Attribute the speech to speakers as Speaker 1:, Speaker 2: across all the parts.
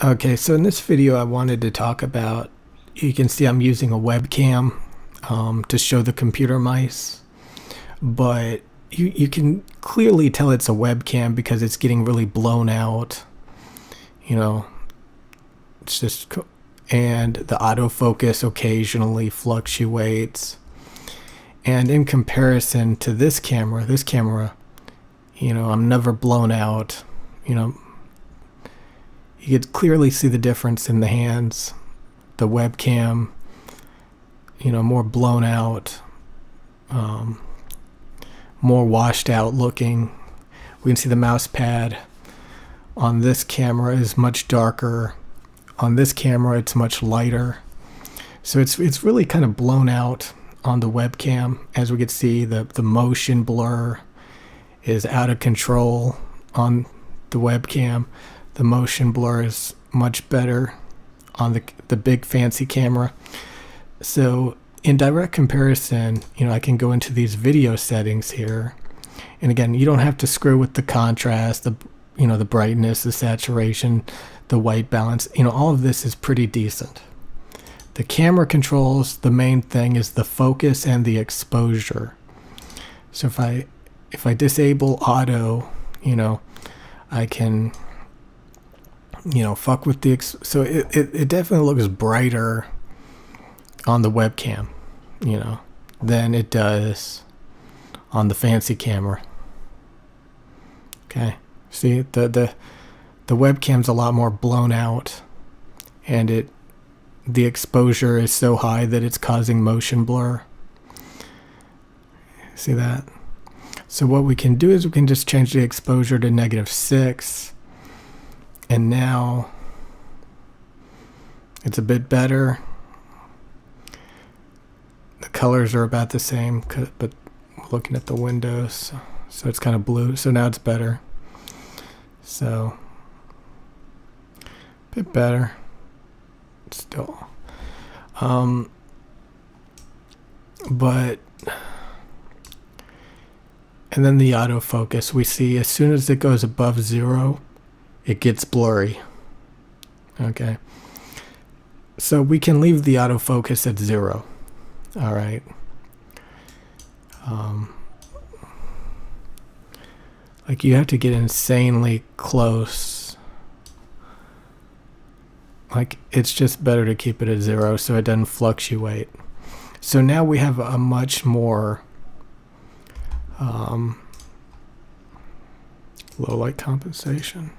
Speaker 1: Okay, so in this video I wanted to talk about, you can see I'm using a webcam to show the computer mice, but you can clearly tell it's a webcam because it's getting really blown out, you know, it's just, and the autofocus occasionally fluctuates. And in comparison to this camera, I'm never blown out, you could clearly see the difference in the hands. The webcam, more blown out, more washed out looking. We can see the mouse pad on this camera is much darker. On this camera, it's much lighter. So it's really kind of blown out on the webcam. As we can see, the motion blur is out of control on the webcam. The motion blur is much better on the big fancy camera. So in direct comparison, I can go into these video settings here. And again, you don't have to screw with the contrast, the brightness, the saturation, the white balance. All of this is pretty decent. The camera controls, the main thing is the focus and the exposure. So if I disable auto, I can fuck with so it definitely looks brighter on the webcam, than it does on the fancy camera. Okay, see the webcam's a lot more blown out, and the exposure is so high that it's causing motion blur. See that? So what we can do is we can just change the exposure to -6. And now it's a bit better. The colors are about the same, but looking at the windows, so it's kind of blue. So now it's better. So a bit better still. But and then the autofocus, we see as soon as it goes above 0, it gets blurry. Okay, so we can leave the autofocus at 0. All right. Like you have to get insanely close. Like it's just better to keep it at 0 so it doesn't fluctuate. So now we have a much more low light compensation.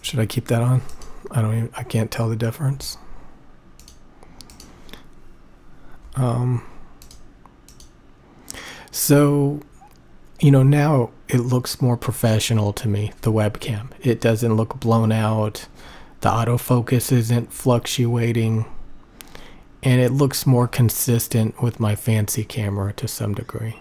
Speaker 1: Should I keep that on? I can't tell the difference. So, now it looks more professional to me, the webcam. It doesn't look blown out. The autofocus isn't fluctuating. And it looks more consistent with my fancy camera to some degree.